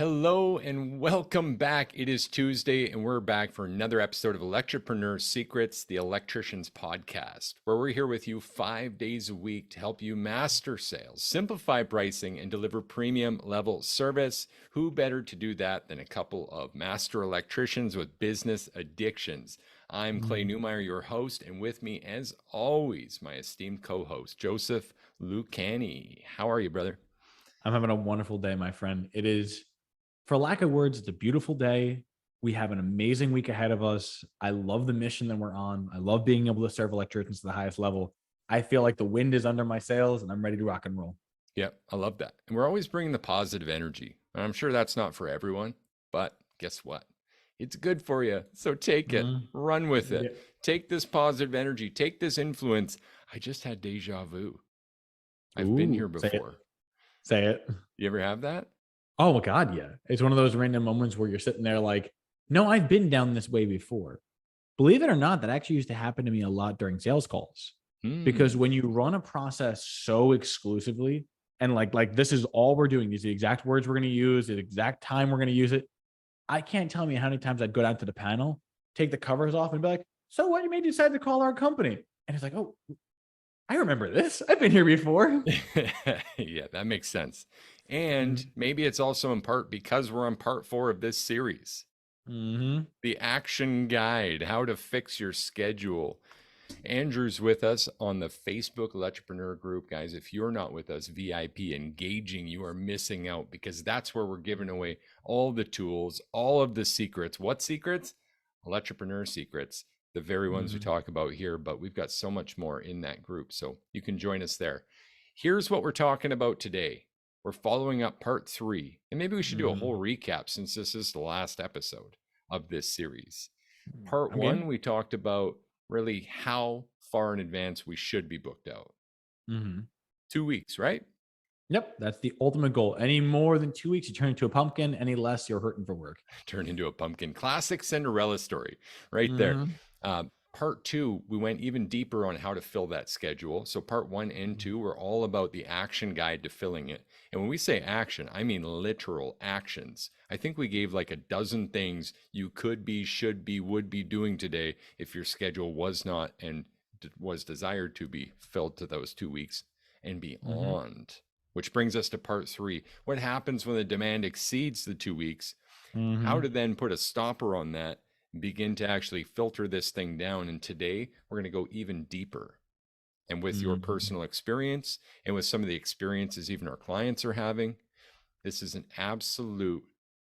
Hello and welcome back. It is Tuesday, and we're back for another episode of Electripreneur Secrets, the Electricians Podcast, where we're here with you 5 days a week to help you master sales, simplify pricing, and deliver premium level service. Who better to do that than a couple of master electricians with business addictions? I'm Clay Newmeyer, your host, and with me, as always, my esteemed co-host, Joseph Lucani. How are you, brother? I'm having a wonderful day, my friend. It is, for lack of words, it's a beautiful day. We have an amazing week ahead of us. I love the mission that we're on. I love being able to serve electricians to the highest level. I feel like the wind is under my sails and I'm ready to rock and roll. Yep, I love that. And we're always bringing the positive energy. And I'm sure that's not for everyone, but guess what? It's good for you. So take it, run with it. Yeah. Take this positive energy, take this influence. I just had deja vu. I've been here before. Say it. You ever have that? Oh my God, yeah. It's one of those random moments where you're sitting there like, no, I've been down this way before. Believe it or not, that actually used to happen to me a lot during sales calls. Because when you run a process so exclusively and like this is all we're doing, these are the exact words we're going to use, the exact time we're going to use it. I can't tell me how many times I'd go down to the panel, take the covers off and be like, so what made you decide to call our company? And it's like, oh, I remember this. I've been here before. Yeah, that makes sense. And maybe it's also in part because we're on part 4 of this series. The action guide, how to fix your schedule. Andrew's with us on the Facebook Electripreneur group. Guys, if you're not with us, VIP engaging, you are missing out, because that's where we're giving away all the tools, all of the secrets. What secrets? Electripreneur secrets, the very ones we talk about here, but we've got so much more in that group. So you can join us there. Here's what we're talking about today. We're following up part 3, and maybe we should do a whole recap since this is the last episode of this series. Part 1, we talked about really how far in advance we should be booked out. 2 weeks, right? Yep, that's the ultimate goal. Any more than 2 weeks, you turn into a pumpkin. Any less, you're hurting for work. Turn into a pumpkin. Classic Cinderella story right there. Part 2, we went even deeper on how to fill that schedule. So part 1 and 2 were all about the action guide to filling it. And when we say action, I mean literal actions. I think we gave like a dozen things you could be, should be, would be doing today if your schedule was not and was desired to be filled to those 2 weeks and beyond. Which brings us to part 3. What happens when the demand exceeds the 2 weeks? How to then put a stopper on that, begin to actually filter this thing down. And today we're going to go even deeper. And with your personal experience and with some of the experiences even our clients are having, this is an absolute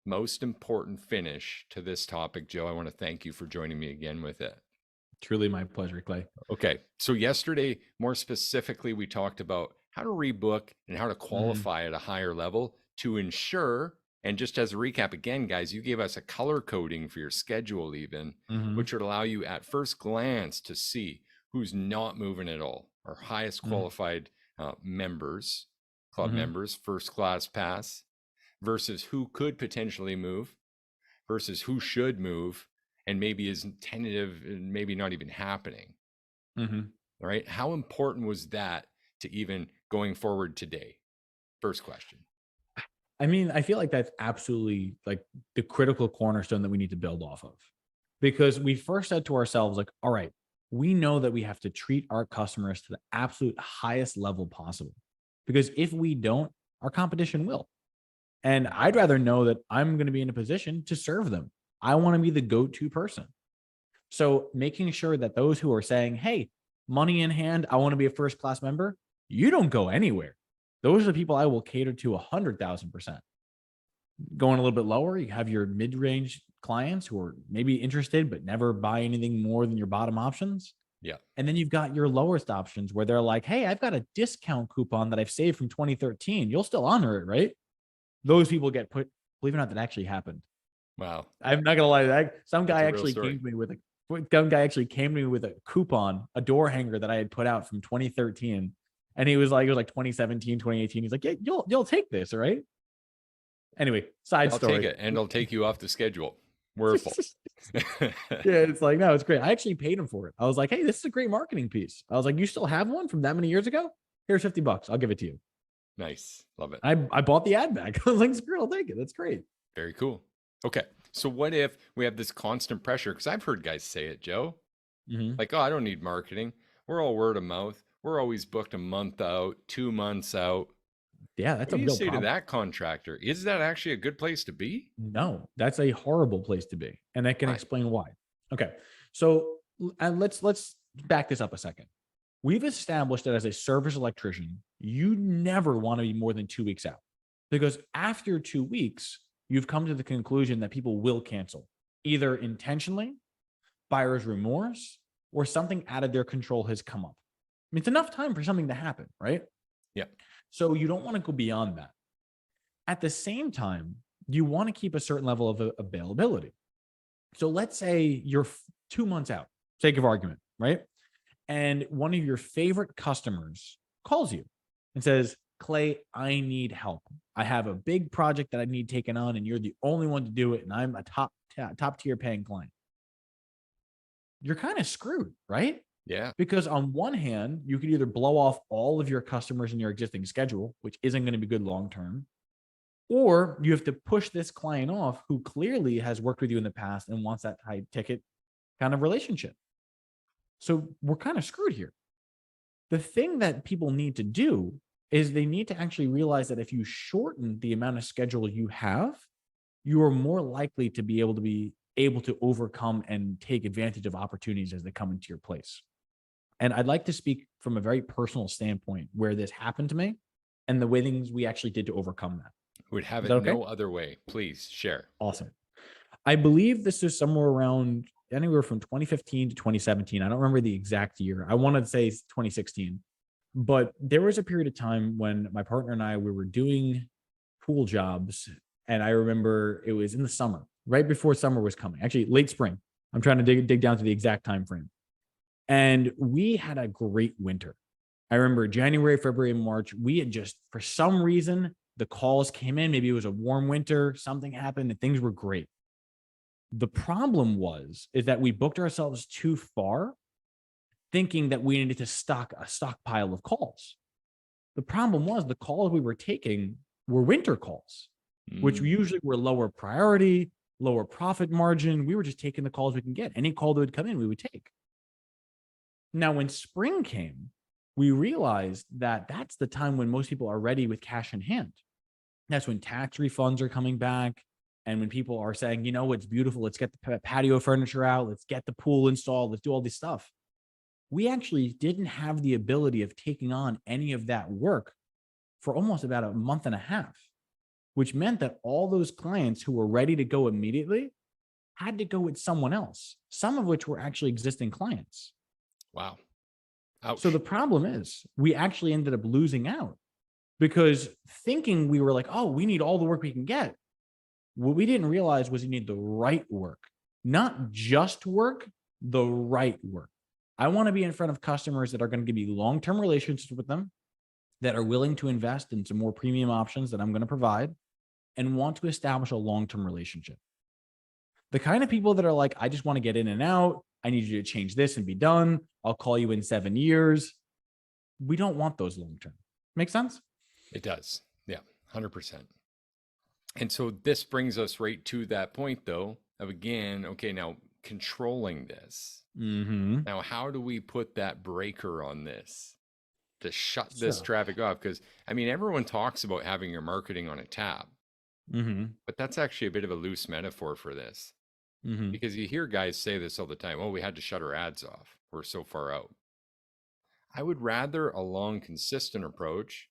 most important finish to this topic. Joe, I want to thank you for joining me again with it. Truly my pleasure, Clay. Okay. So yesterday, more specifically, we talked about how to rebook and how to qualify at a higher level to ensure. And just as a recap again, guys, you gave us a color coding for your schedule even, which would allow you at first glance to see who's not moving at all. Our highest qualified members, club members, first class pass, versus who could potentially move, versus who should move, and maybe is tentative and maybe not even happening. All right. How important was that to even going forward today? First question. I mean, I feel like that's absolutely like the critical cornerstone that we need to build off of, because we first said to ourselves, like, all right, we know that we have to treat our customers to the absolute highest level possible, because if we don't, our competition will. And I'd rather know that I'm going to be in a position to serve them. I want to be the go-to person. So making sure that those who are saying, hey, money in hand, I want to be a first-class member, you don't go anywhere. Those are the people I will cater to 100,000%. Going a little bit lower, you have your mid-range clients who are maybe interested, but never buy anything more than your bottom options. Yeah. And then you've got your lowest options where they're like, hey, I've got a discount coupon that I've saved from 2013. You'll still honor it, right? Those people get put, believe it or not, that actually happened. Wow. I'm not going to lie. Some guy actually came to me with a coupon, a door hanger that I had put out from 2013. And he was like, it was like 2017, 2018. He's like, yeah, you'll take this, right? Anyway, I'll story. take it, and I'll take you off the schedule. Wonderful. Yeah, it's like, no, it's great. I actually paid him for it. I was like, hey, this is a great marketing piece. I was like, you still have one from that many years ago? Here's $50. I'll give it to you. Nice. Love it. I bought the ad back. I was like, screw it, I'll take it. That's great. Very cool. Okay. So what if we have this constant pressure? Because I've heard guys say it, Joe. Mhm. Like, oh, I don't need marketing. We're all word of mouth. We're always booked a month out, 2 months out. Yeah, What that's do a you real say to problem. that contractor? Is that actually a good place to be? No, that's a horrible place to be, and I can Why? explain why. Okay, so let's back this up a second. We've established that as a service electrician, you never want to be more than 2 weeks out, because after 2 weeks, you've come to the conclusion that people will cancel, either intentionally, buyer's remorse, or something out of their control has come up. I mean, it's enough time for something to happen, right? Yeah. So you don't want to go beyond that. At the same time, you want to keep a certain level of availability. So let's say you're 2 months out, sake of argument, right? And one of your favorite customers calls you and says, Clay, I need help. I have a big project that I need taken on, and you're the only one to do it. And I'm a top tier paying client. You're kind of screwed, right? Yeah. Because on one hand, you could either blow off all of your customers in your existing schedule, which isn't going to be good long term, or you have to push this client off who clearly has worked with you in the past and wants that high ticket kind of relationship. So we're kind of screwed here. The thing that people need to do is they need to actually realize that if you shorten the amount of schedule you have, you are more likely to be able to overcome and take advantage of opportunities as they come into your place. And I'd like to speak from a very personal standpoint where this happened to me and the way things we actually did to overcome that. Would have Is that it okay? no other way. Please share. Awesome. I believe this is somewhere around anywhere from 2015 to 2017. I don't remember the exact year. I wanted to say 2016. But there was a period of time when my partner and I we were doing pool jobs, and I remember it was in the summer, right before summer was coming. Actually, late spring. I'm trying to dig down to the exact time frame. And we had a great winter. I remember January, February, and March. We had just, for some reason, the calls came in. Maybe it was a warm winter, something happened, and things were great. The problem is that we booked ourselves too far, thinking that we needed to stock a stockpile of calls. The problem was the calls we were taking were winter calls, which Mm. usually were lower priority, lower profit margin. We were just taking the calls we can get. Any call that would come in, we would take. Now, when spring came, we realized that that's the time when most people are ready with cash in hand. That's when tax refunds are coming back. And when people are saying, you know, it's beautiful, let's get the patio furniture out, let's get the pool installed, let's do all this stuff. We actually didn't have the ability of taking on any of that work for almost about a month and a half, which meant that all those clients who were ready to go immediately had to go with someone else, some of which were actually existing clients. Wow. So the Ouch. problem is we actually ended up losing out because thinking we were like, oh, we need all the work we can get. What we didn't realize was you need the right work, not just work, the right work. I want to be in front of customers that are going to give me long-term relationships with them, that are willing to invest in some more premium options that I'm going to provide and want to establish a long-term relationship. The kind of people that are like, I just want to get in and out. I need you to change this and be done. I'll call you in 7 years. We don't want those long-term. Make sense? It does. Yeah. 100%. And so this brings us right to that point, though, of again, okay, now controlling this. Mm-hmm. Now, how do we put that breaker on this to shut this So, traffic off? Because, I mean, everyone talks about having your marketing on a tab, mm-hmm. but that's actually a bit of a loose metaphor for this Mm-hmm. because you hear guys say this all the time. Oh, we had to shut our ads off. We're so far out. I would rather a long, consistent approach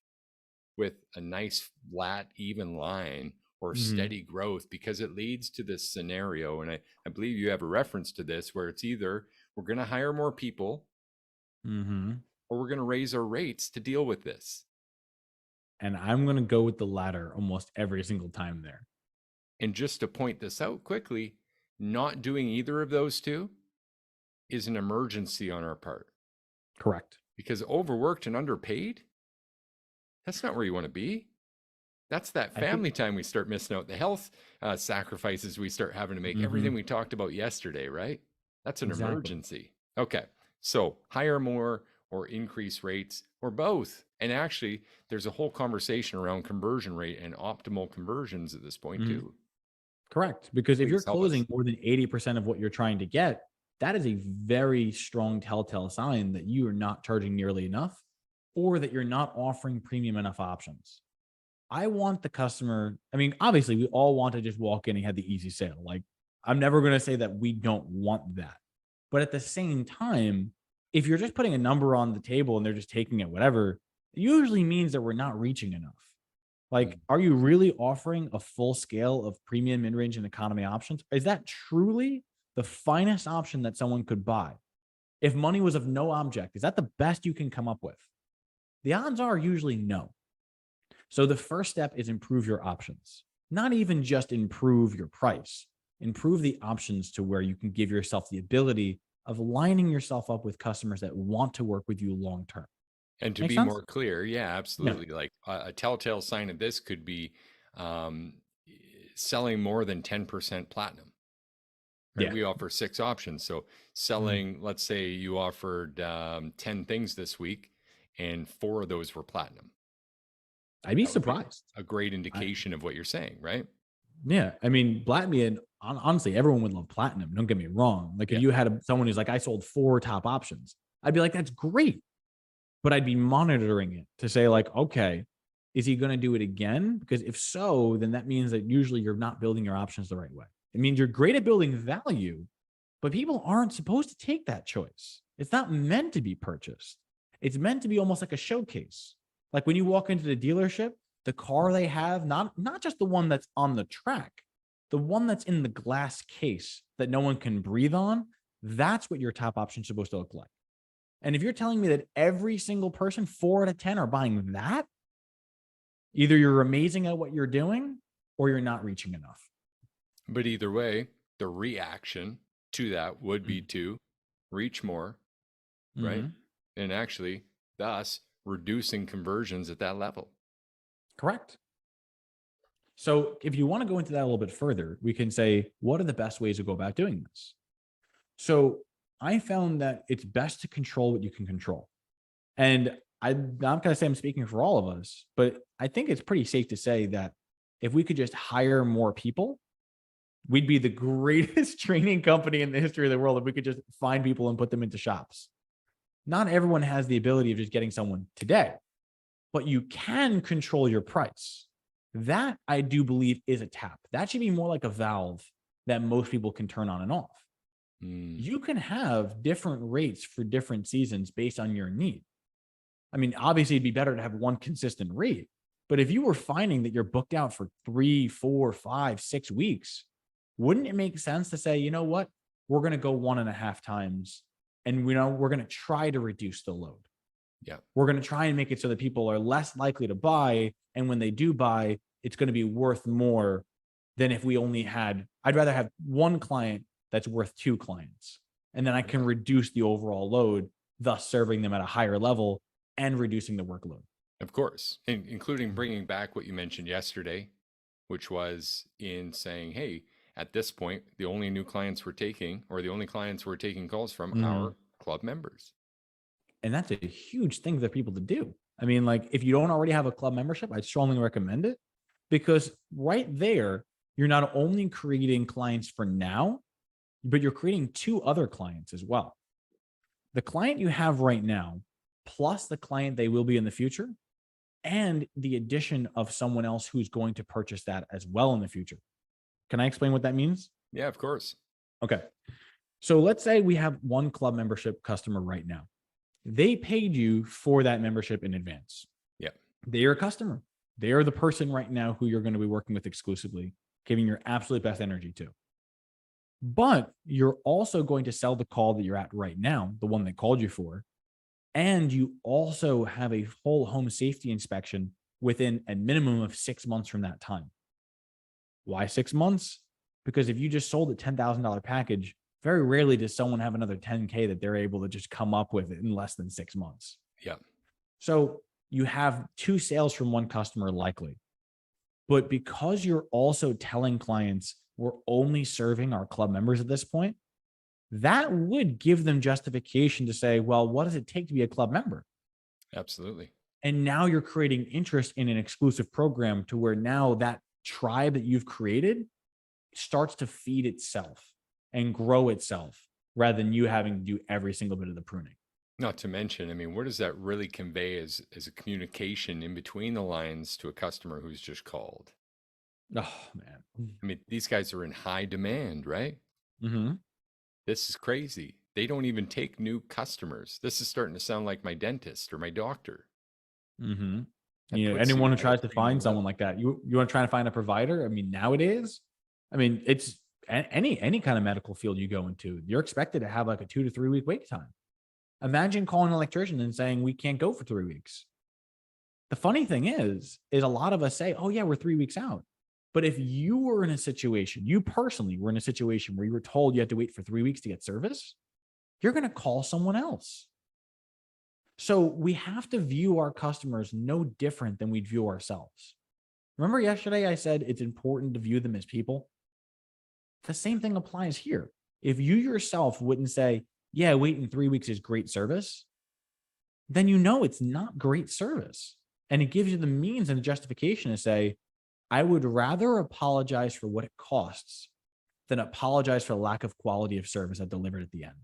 with a nice, flat, even line or Mm-hmm. steady growth because it leads to this scenario. And I believe you have a reference to this where it's either we're going to hire more people Mm-hmm. or we're going to raise our rates to deal with this. And I'm going to go with the latter almost every single time there. And just to point this out quickly, not doing either of those two is an emergency on our part Correct. because overworked and underpaid, that's not where you want to be. That's that I think. family time we start missing out, the health sacrifices we start having to make, Mm-hmm. everything we talked about yesterday, right? That's an Exactly. emergency. Okay. So hire more or increase rates or both? And actually, there's a whole conversation around conversion rate and optimal conversions at this point Mhm. too. Correct. Because if you're Please help us. closing more than 80% of what you're trying to get, that is a very strong telltale sign that you are not charging nearly enough or that you're not offering premium enough options. I want the customer, I mean, obviously, we all want to just walk in and have the easy sale. Like, I'm never going to say that we don't want that. But at the same time, if you're just putting a number on the table and they're just taking it, whatever, it usually means that we're not reaching enough. Like, Mm. are you really offering a full scale of premium, mid range, and economy options? Is that truly the finest option that someone could buy? If money was of no object, is that the best you can come up with? The odds are usually no. So the first step is improve your options, not even just improve your price, improve the options to where you can give yourself the ability of lining yourself up with customers that want to work with you long term. And to Make be sense? more clear, yeah, Yeah. absolutely. Like a telltale sign of this could be um, selling more than 10% platinum, right? Yeah. We offer 6 options. So Mhm. selling, let's say you offered 10 things this week and 4 of those were platinum. I'd be That would be surprised. a great I, indication of what you're saying, right? yeah. I mean, platinum, honestly, everyone would love platinum. Don't get me wrong. Like, if Yeah. you had someone who's like, I sold 4 top options, I'd be like, that's great. But I'd be monitoring it to say, like, okay, is he going to do it again? Because if so, then that means that usually you're not building your options the right way. It means you're great at building value, but people aren't supposed to take that choice. It's not meant to be purchased. It's meant to be almost like a showcase. Like when you walk into the dealership, the car they have, not just the one that's on the track, the one that's in the glass case that no one can breathe on, that's what your top option is supposed to look like. And if you're telling me that every single person, 4 out of 10, are buying that, either you're amazing at what you're doing or you're not reaching enough. But either way, the reaction to that would be to reach more, right? Mm-hmm. And actually, thus reducing conversions at that level. Correct. So if you want to go into that a little bit further, we can say, what are the best ways to go about doing this? So I found that it's best to control what you can control. And I'm not going to say I'm speaking for all of us, but I think it's pretty safe to say that if we could just hire more people, we'd be the greatest training company in the history of the world if we could just find people and put them into shops. Not everyone has the ability of just getting someone today, but you can control your price. That I do believe is a tap. That should be more like a valve that most people can turn on and off. Mm, You can have different rates for different seasons based on your need. I mean, obviously, it'd be better to have one consistent rate. But if you were finding that you're booked out for 3, 4, 5, 6 weeks, wouldn't it make sense to say, you know what? We're going to go 1.5 times and we're going to try to reduce the load. yeah. We're going to try and make it so that people are less likely to buy. And when they do buy, it's going to be worth more than if we only had, I'd rather have one client that's worth 2 clients. And then I can Okay. reduce the overall load, thus serving them at a higher level and reducing the workload. Of course, including bringing back what you mentioned yesterday, which was in saying, hey, at this point, the only new clients we're taking, or the only clients we're taking calls from, Mhm. are club members. And that's a huge thing for people to do. I mean, like, if you don't already have a club membership, I'd strongly recommend it because right there, you're not only creating clients for now, but you're creating 2 other clients as well. The client you have right now, plus the client they will be in the future, and the addition of someone else who's going to purchase that as well in the future. Can I explain what that means? Yeah, of course. Okay. So let's say we have one club membership customer right now. They paid you for that membership in advance. Yeah. They are a customer. They are the person right now who you're going to be working with exclusively, giving your absolute best energy to. But you're also going to sell the call that you're at right now, the one they called you for. And you also have a full home safety inspection within a minimum of 6 months from that time. Why 6 months? Because if you just sold a $10,000 package, very rarely does someone have another 10K that they're able to just come up with in less than 6 months. Yeah. So you have 2 sales from one customer likely. But because you're also telling clients we're only serving our club members at this point, that would give them justification to say, well, what does it take to be a club member? Absolutely. And now you're creating interest in an exclusive program to where now that tribe that you've created starts to feed itself and grow itself rather than you having to do every single bit of the pruning. Not to mention, I mean, what does that really convey as a communication in between the lines to a customer who's just called? Oh, man. I mean, these guys are in high demand, right? Mm-hmm. This is crazy. They don't even take new customers. This is starting to sound like my dentist or my doctor. Mm-hmm. That You know, puts anyone you who at a tries to pretty new find someone level. like that, you want to try to find a provider. I mean, nowadays, I mean, it's any kind of medical field you go into, you're expected to have like a 2 to 3 week wait time. Imagine calling an electrician and saying we can't go for 3 weeks. The funny thing is a lot of us say, oh yeah, we're 3 weeks out. But if you were in a situation, you personally were in a situation where you were told you had to wait for 3 weeks to get service, you're going to call someone else. So we have to view our customers no different than we'd view ourselves. Remember yesterday I said it's important to view them as people? The same thing applies here. If you yourself wouldn't say, yeah, waiting 3 weeks is great service, then you know it's not great service. And it gives you the means and the justification to say, I would rather apologize for what it costs than apologize for the lack of quality of service I delivered at the end.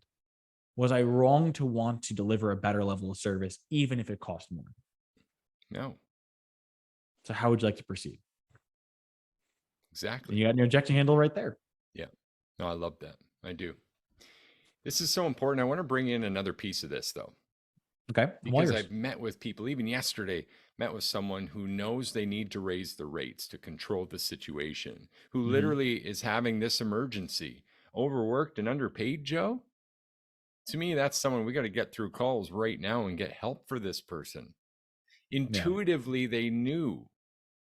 Was I wrong to want to deliver a better level of service, even if it cost more? No, So, how would you like to proceed? And exactly. you got your objection handle right there. Yeah. No, I love that. I do. This is so important. I want to bring in another piece of this, though, Okay. I'm all because yours. I've met with people, even yesterday, met with someone who knows they need to raise the rates to control the situation, who Mm-hmm. literally is having this emergency. Overworked and underpaid, Joe? To me, that's someone we got to get through calls right now and get help for this person. Yeah. Intuitively, they knew,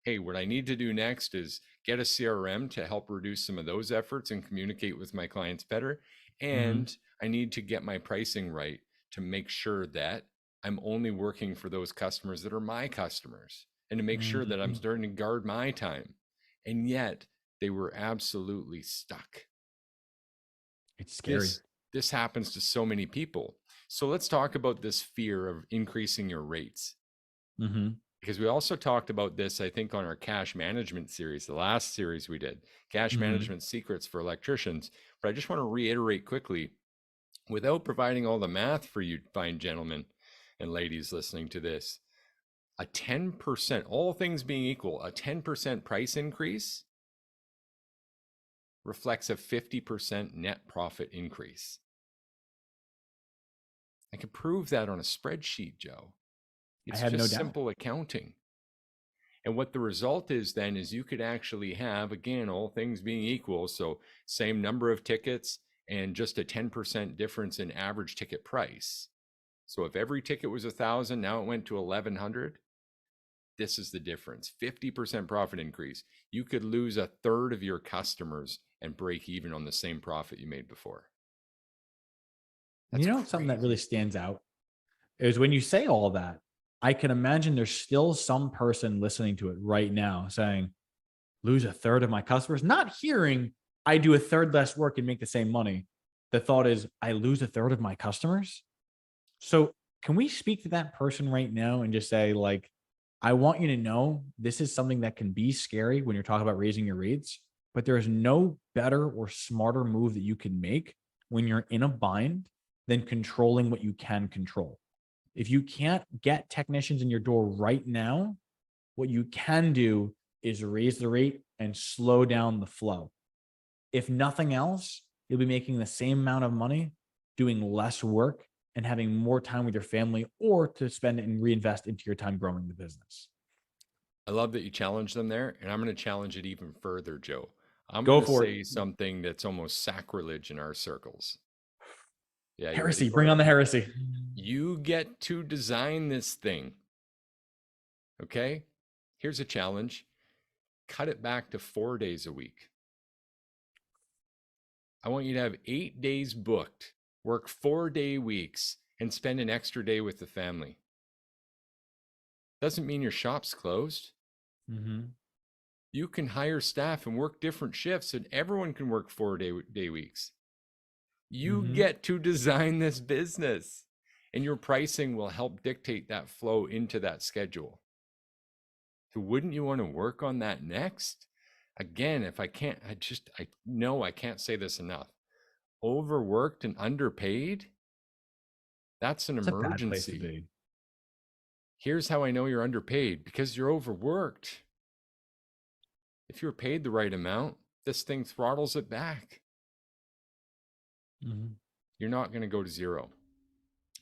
hey, what I need to do next is get a CRM to help reduce some of those efforts and communicate with my clients better. Mm-hmm. And I need to get my pricing right to make sure that I'm only working for those customers that are my customers and to make sure that I'm Mm-hmm. starting to guard my time. And yet they were absolutely stuck. It's scary. This happens to so many people. So let's talk about this fear of increasing your rates, Mm-hmm. because we also talked about this, I think, on our cash management series, the last series we did, cash Mm-hmm. management secrets for electricians. But I just want to reiterate quickly, without providing all the math for you fine gentlemen and ladies listening to this, a 10%, all things being equal, a 10% price increase reflects a 50% net profit increase. I can prove that on a spreadsheet, Joe. I It's have no just doubt. simple accounting. And what the result is then is you could actually have, again, all things being equal, so same number of tickets and just a 10% difference in average ticket price. So if every ticket was 1,000, now it went to 1,100. This is the difference. 50% profit increase. You could lose a third of your customers and break even on the same profit you made before. That's You know, something that really crazy. stands out is when you say all that, I can imagine there's still some person listening to it right now saying, lose a third of my customers, not hearing I do a third less work and make the same money. The thought is, I lose a third of my customers. So, can we speak to that person right now and just say, like, I want you to know this is something that can be scary when you're talking about raising your rates, but there is no better or smarter move that you can make when you're in a bind than controlling what you can control. If you can't get technicians in your door right now, what you can do is raise the rate and slow down the flow. If nothing else, you'll be making the same amount of money, doing less work, and having more time with your family or to spend and reinvest into your time growing the business. I love that you challenge them there. And I'm going to challenge it even further, Joe. I'm going Go to for it. say something that's almost sacrilege in our circles. Yeah, you ready Heresy. for Bring it? on the heresy. You get to design this thing. Okay? Here's a challenge: cut it back to 4 days a week. I want you to have 8 days booked, work 4 day weeks, and spend an extra day with the family. Doesn't mean your shop's closed. Mm-hmm. You can hire staff and work different shifts, and everyone can work 4 day weeks. You Mm-hmm. get to design this business, and your pricing will help dictate that flow into that schedule. So wouldn't you want to work on that next? Again, if I can't, I know I can't say this enough. Overworked and underpaid, that's an It's a bad place to emergency. be. Here's how I know you're underpaid: because you're overworked. If you're paid the right amount, this thing throttles it back. Mm-hmm. You're not going to go to zero.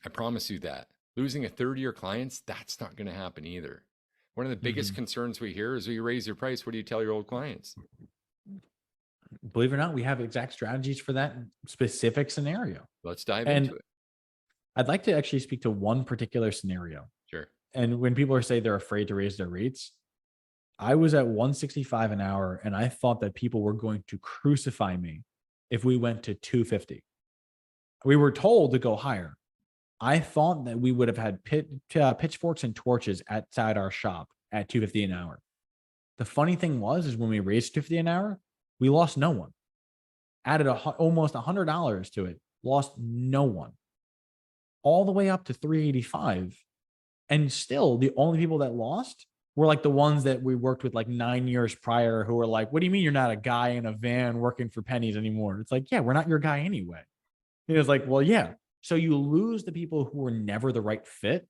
I promise you that. Losing a third of your clients, that's not going to happen either. One of the biggest Mm-hmm. concerns we hear is when you raise your price, what do you tell your old clients? Believe it or not, we have exact strategies for that specific scenario. Let's dive And into it. I'd like to actually speak to one particular scenario. Sure. And when people are saying they're afraid to raise their rates, I was at 165 an hour and I thought that people were going to crucify me if we went to 250. We were told to go higher. I thought that we would have had pitchforks and torches outside our shop at 250 an hour. The funny thing is when we raised 250 an hour, we lost no one. Added almost $100 to it, lost no one. All the way up to 385. And still, the only people that lost were like the ones that we worked with like 9 years prior who were like, what do you mean you're not a guy in a van working for pennies anymore? It's like, yeah, we're not your guy anyway. And it's like, well, yeah. So you lose the people who were never the right fit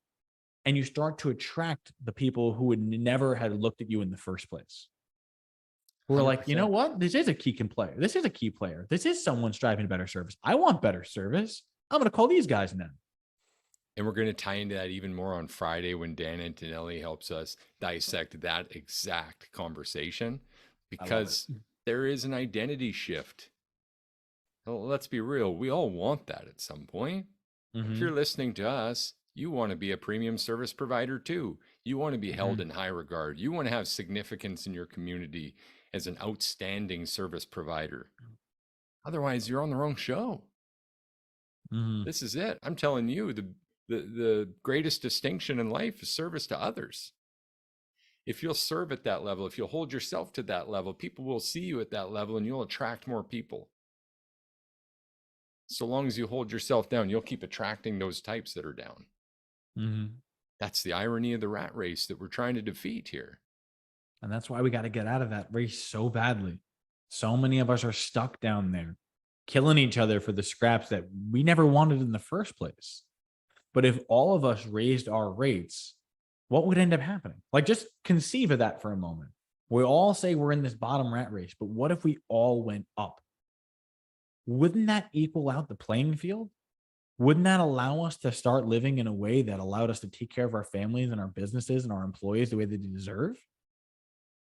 and you start to attract the people who would never had looked at you in the first place. Who are like, you know 100%. what? This is a key player. This is a key player. This is someone striving better service. I want better service. I'm going to call these guys now. And we're going to tie into that even more on Friday when Dan Antonelli helps us dissect that exact conversation, I love it. because there is an identity shift. Well, let's be real. We all want that at some point. If Mm-hmm. you're listening to us, you want to be a premium service provider too. You want to be held in high regard. You want to have significance in your community as an outstanding service provider. Otherwise, you're on the wrong show. Mm-hmm. This is it. I'm telling you, the greatest distinction in life is service to others. If you'll serve at that level, if you'll hold yourself to that level, people will see you at that level and you'll attract more people. So long as you hold yourself down, you'll keep attracting those types that are down. Mm-hmm. That's the irony of the rat race that we're trying to defeat here. And that's why we got to get out of that race so badly. So many of us are stuck down there, killing each other for the scraps that we never wanted in the first place. But if all of us raised our rates, what would end up happening? Like, just conceive of that for a moment. We all say we're in this bottom rat race, but what if we all went up? Wouldn't that equal out the playing field? Wouldn't that allow us to start living in a way that allowed us to take care of our families and our businesses and our employees the way that they deserve?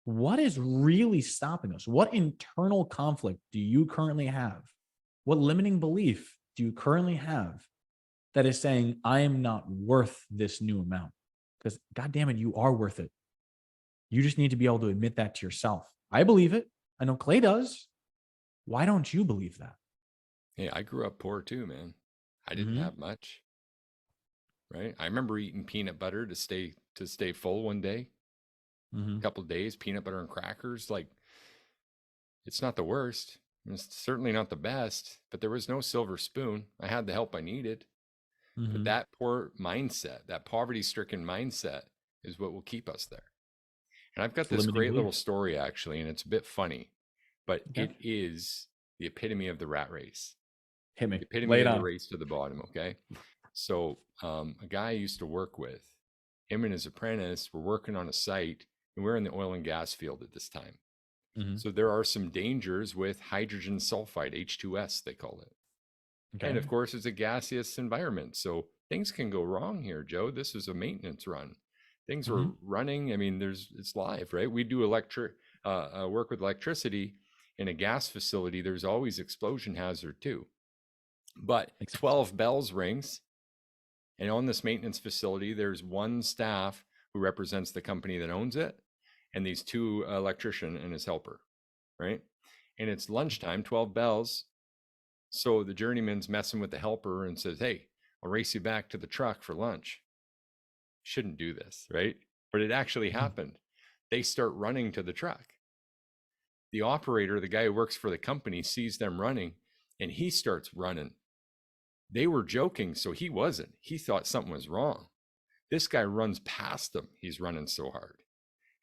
What is really stopping us? What internal conflict do you currently have? What limiting belief do you currently have that is saying, I am not worth this new amount? Because, God damn it, you are worth it. You just need to be able to admit that to yourself. I believe it. I know Clay does. Why don't you believe that? Hey, I grew up poor too, man. I didn't Mm-hmm. have much, right? I remember eating peanut butter to stay full one day, Mm-hmm. a couple of days, peanut butter and crackers. Like, it's not the worst. It's certainly not the best, but there was no silver spoon. I had the help I needed. But Mm-hmm. that poor mindset, that poverty-stricken mindset is what will keep us there. And I've got It's this limiting great belief. little story actually, and it's a bit funny, but Okay. it is the epitome of the rat race. Hit me. The epitome Lay it of the on. race to the bottom. Okay. So, a guy I used to work with, him and his apprentice were working on a site, and we're in the oil and gas field at this time. Mm-hmm. So, there are some dangers with hydrogen sulfide, H2S, they call it. And Okay. of course, it's a gaseous environment. So, things can go wrong here, Joe. This is a maintenance run. Things Mm-hmm. were running. I mean, it's live, right? We do work with electricity in a gas facility. There's always explosion hazard too. But Makes sense. 12 bells rings, and on this maintenance facility, there's one staff who represents the company that owns it, and these two electrician and his helper, right? And it's lunchtime, 12 bells. So the journeyman's messing with the helper and says, "Hey, I'll race you back to the truck for lunch." Shouldn't do this, right? But it actually happened. They start running to the truck. The operator, the guy who works for the company, sees them running, and he starts running They were joking, so he wasn't. He thought something was wrong. This guy runs past them. He's running so hard.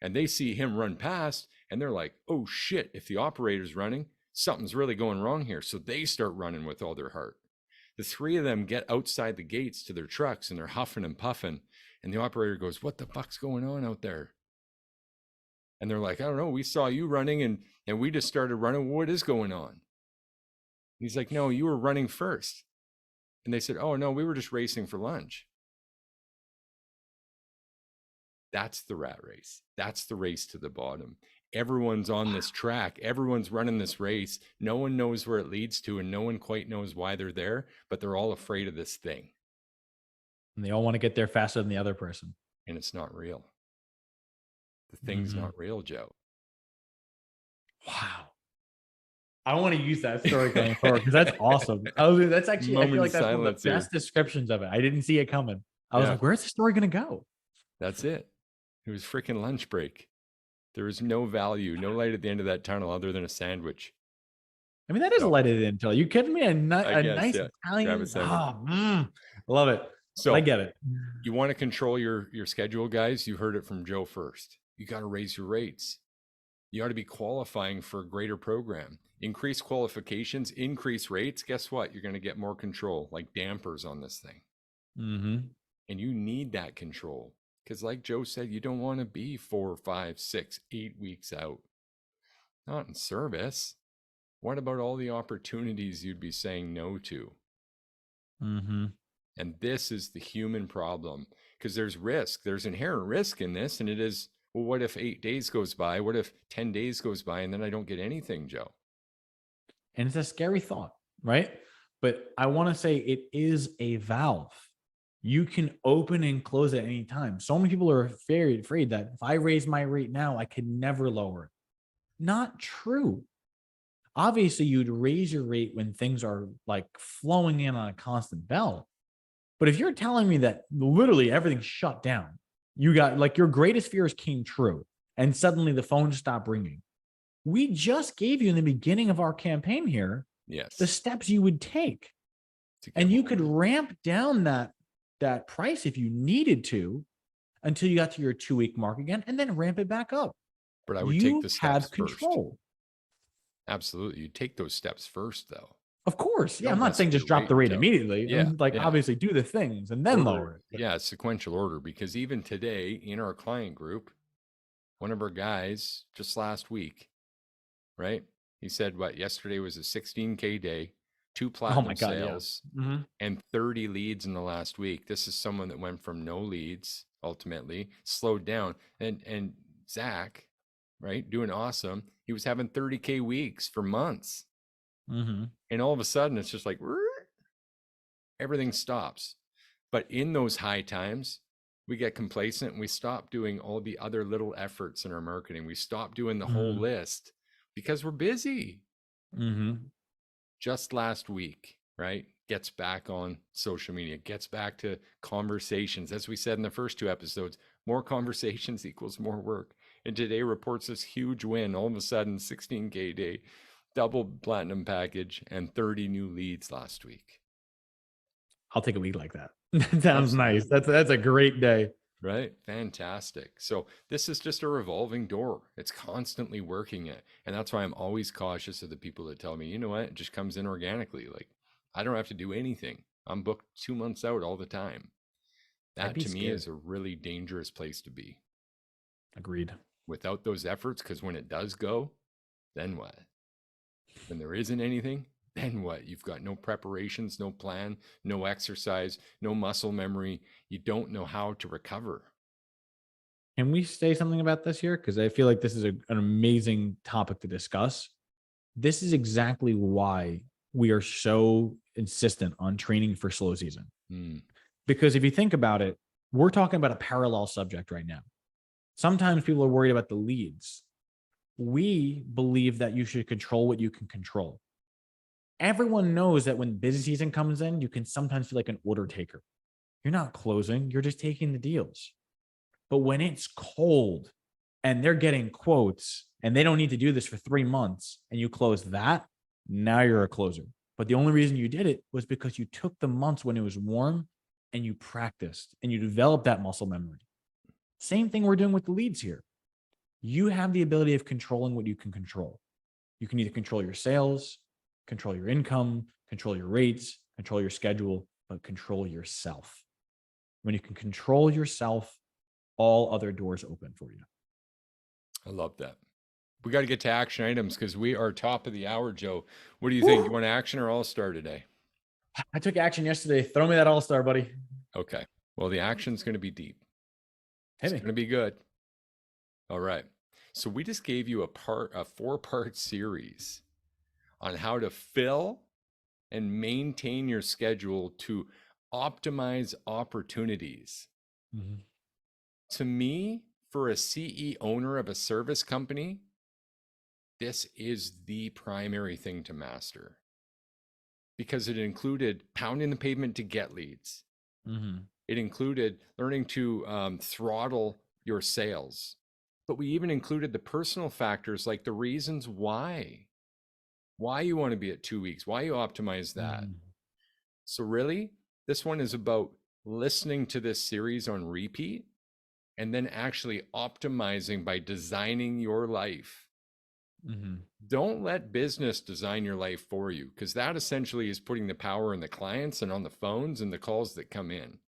And they see him run past and they're like, oh shit, if the operator's running, something's really going wrong here. So they start running with all their heart. The three of them get outside the gates to their trucks and they're huffing and puffing. And the operator goes, what the fuck's going on out there? And they're like, I don't know. We saw you running and we just started running. What is going on? He's like, no, you were running first. And they said, oh, no, we were just racing for lunch. That's the rat race. That's the race to the bottom. Everyone's on this track. Everyone's running this race. No one knows where it leads to, and no one quite knows why they're there, but they're all afraid of this thing. And they all want to get there faster than the other person. And it's not real. The thing's not real, Joe. Wow. I want to use that story going forward because that's awesome. That's actually, I feel like that's one of the best descriptions of it. I didn't see it coming. I was like, where's the story going to go? That's it. It was freaking lunch break. There was no value, no light at the end of that tunnel other than a sandwich. I mean, that is a light at the end tunnel. You kidding me? A nice Italian. I love it. So I get it. You want to control your schedule, guys? You heard it from Joe first. You got to raise your rates. You ought to be qualifying for a greater program. Increase qualifications, increase rates. Guess what? You're going to get more control, like dampers on this thing. And you need that control. Because like Joe said, you don't want to be 4, 5, 6, 8 weeks out. Not in service. What about all the opportunities you'd be saying no to? And this is the human problem. Because there's risk. There's inherent risk in this. And it is, well, what if 8 days goes by? What if 10 days goes by and then I don't get anything, Joe? And it's a scary thought, right? But I want to say it is a valve. You can open and close at any time. So many people are very afraid that if I raise my rate now, I can never lower it. Not true. Obviously, you'd raise your rate when things are like flowing in on a constant bell. But if you're telling me that literally everything's shut down, you got like your greatest fears came true, and suddenly the phone stopped ringing. We just gave you in the beginning of our campaign here the steps you would take. And you could ramp down that price if you needed to until you got to your 2-week mark again and then ramp it back up. But I would take the steps first. Control. Absolutely. You take those steps first, though. Of course. Yeah, I'm not saying just drop the rate immediately. Yeah. Obviously do the things and then lower it. Yeah, sequential order. Because even today in our client group, one of our guys just last week, right? He said, yesterday was a 16K day, 2 platinum sales, and 30 leads in the last week. This is someone that went from no leads, ultimately, slowed down. And Zach, right, doing awesome. He was having 30K weeks for months. And all of a sudden, it's just like, everything stops. But in those high times, we get complacent and we stop doing all the other little efforts in our marketing. We stop doing the whole list because we're busy. Just last week, right? Gets back on social media, gets back to conversations. As we said in the first 2 episodes, more conversations equals more work. And today reports this huge win. All of a sudden, 16K day, double platinum package, and 30 new leads last week. I'll take a week like that. That sounds nice. That's a great day. Right? Fantastic. So this is just a revolving door. It's constantly working it. And that's why I'm always cautious of the people that tell me, you know what, it just comes in organically. Like, I don't have to do anything. I'm booked 2 months out all the time. That to me is a really dangerous place to be. Agreed. Without those efforts, because when it does go, then what? When there isn't anything, then what? You've got no preparations, no plan, no exercise, no muscle memory. You don't know how to recover. Can we say something about this here? Because I feel like this is an amazing topic to discuss. This is exactly why we are so insistent on training for slow season. Because if you think about it, we're talking about a parallel subject right now. Sometimes people are worried about the leads. We believe that you should control what you can control. Everyone knows that when busy season comes in, you can sometimes feel like an order taker. You're not closing, you're just taking the deals. But when it's cold and they're getting quotes and they don't need to do this for 3 months and you close that, now you're a closer. But the only reason you did it was because you took the months when it was warm and you practiced and you developed that muscle memory. Same thing we're doing with the leads here. You have the ability of controlling what you can control. You can either control your sales, control your income, control your rates, control your schedule, but control yourself. When you can control yourself, all other doors open for you. I love that. We got to get to action items because we are top of the hour, Joe. What do you think? You Woo! want action or all-star today? I took action yesterday. Throw me that all-star, buddy. Okay. Well, the action's going to be deep. Hit It's me. going to be good. All right. So we just gave you a 4-part series on how to fill and maintain your schedule to optimize opportunities. Mhm. To me, for a CE owner of a service company, this is the primary thing to master because it included pounding the pavement to get leads. Mhm. It included learning to throttle your sales. But we even included the personal factors like the reasons why you want to be at 2 weeks, why you optimize that. Mhm. So really, this one is about listening to this series on repeat and then actually optimizing by designing your life. Mhm. Don't let business design your life for you, because that essentially is putting the power in the clients and on the phones and the calls that come in.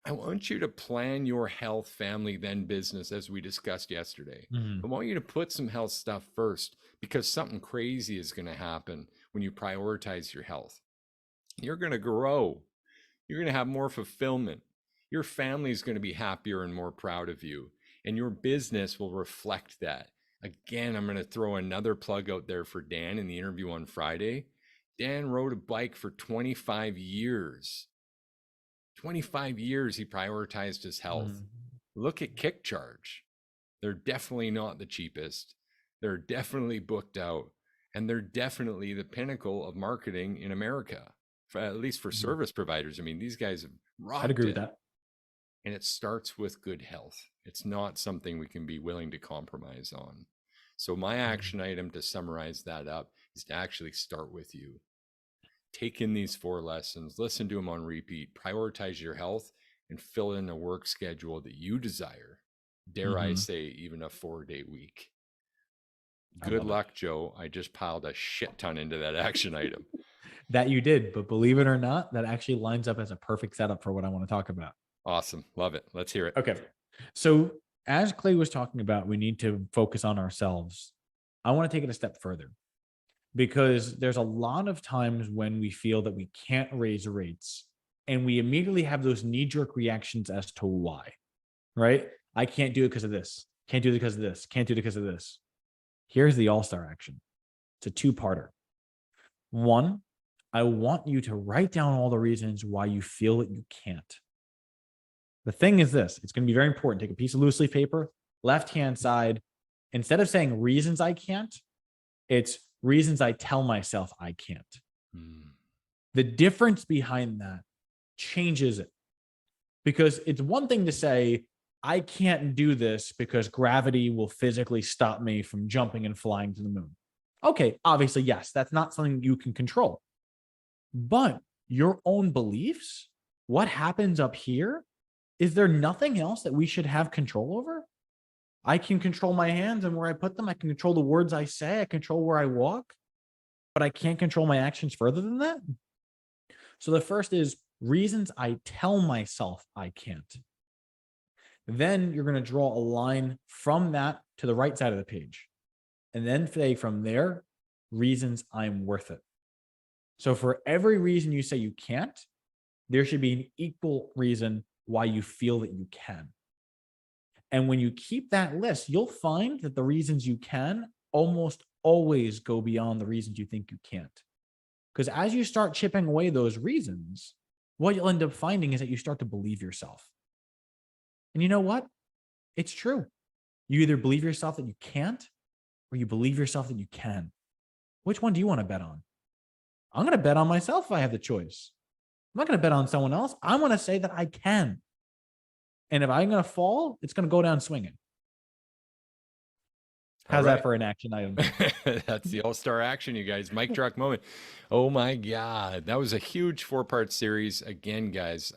I want you to plan your health, family, then business, as we discussed yesterday. I Mhm. want you to put some health stuff first because something crazy is going to happen when you prioritize your health. You're going to grow. You're going to have more fulfillment. Your family is going to be happier and more proud of you. And your business will reflect that. Again, I'm going to throw another plug out there for Dan in the interview on Friday. Dan rode a bike for 25 years. 25 years he prioritized his health. Mhm. Look at Kick Charge. They're definitely not the cheapest. They're definitely booked out. And they're definitely the pinnacle of marketing in America, at least for Mhm. service providers. I mean, these guys have I'd rocked agree with it. that. And it starts with good health. It's not something we can be willing to compromise on. So, my Mhm. action item to summarize that up is to actually start with you. Take in these 4 lessons, listen to them on repeat, prioritize your health, and fill in a work schedule that you desire. Dare I Mhm. say, even a 4-day week. I Good love it. luck, Joe. I just piled a shit ton into that action item. That you did, but believe it or not, that actually lines up as a perfect setup for what I want to talk about. Awesome. Love it. Let's hear it. Okay. So, as Clay was talking about, we need to focus on ourselves. I want to take it a step further because there's a lot of times when we feel that we can't raise rates and we immediately have those knee jerk reactions as to why, right? I can't do it because of this. Can't do it because of this. Can't do it because of this. Here's the all-star action. It's a two-parter. One, I want you to write down all the reasons why you feel that you can't. The thing is this, it's going to be very important. Take a piece of loose leaf paper, left-hand side. Instead of saying reasons I can't, it's reasons I tell myself I can't. Mm. The difference behind that changes it because it's one thing to say, I can't do this because gravity will physically stop me from jumping and flying to the moon. Okay, obviously, yes, that's not something you can control. But your own beliefs, what happens up here, is there nothing else that we should have control over? I can control my hands and where I put them. I can control the words I say. I control where I walk, but I can't control my actions further than that. So the first is reasons I tell myself I can't. Then you're going to draw a line from that to the right side of the page. And then say from there, reasons I'm worth it. So for every reason you say you can't, there should be an equal reason why you feel that you can. And when you keep that list, you'll find that the reasons you can almost always go beyond the reasons you think you can't. Because as you start chipping away those reasons, what you'll end up finding is that you start to believe yourself. And you know what? It's true. You either believe yourself that you can't or you believe yourself that you can. Which one do you want to bet on? I'm going to bet on myself if I have the choice. I'm not going to bet on someone else. I want to say that I can. And if I'm going to fall, it's going to go down swinging. All How's that right. for an action item? That's the all-star action, you guys. Mic drop moment. Oh my God. That was a huge four-part series. Again, guys,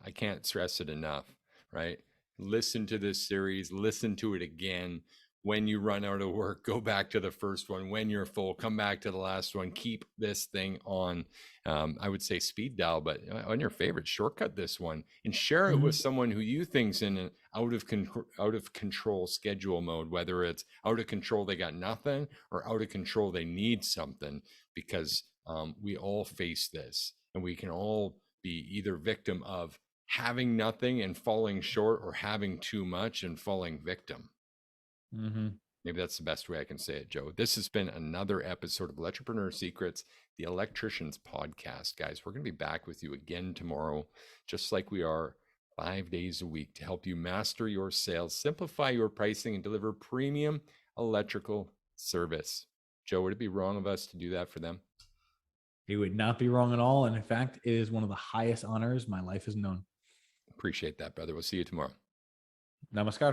I can't stress it enough, right? Listen to this series, listen to it again. When you run out of work, go back to the first one. When you're full, come back to the last one. Keep this thing on, I would say speed dial, but on your favorite, shortcut this one and share it with Mhm. someone who you think's in an out of control schedule mode, whether it's out of control, they got nothing, or out of control, they need something, because we all face this and we can all be either victim of having nothing and falling short, or having too much and falling victim. Mhm. Maybe that's the best way I can say it, Joe. This has been another episode of Electropreneur Secrets, the Electricians Podcast. Guys, we're going to be back with you again tomorrow, just like we are 5 days a week, to help you master your sales, simplify your pricing, and deliver premium electrical service. Joe, would it be wrong of us to do that for them? It would not be wrong at all. And in fact, it is one of the highest honors my life has known. Appreciate that, brother. We'll see you tomorrow. Namaskar.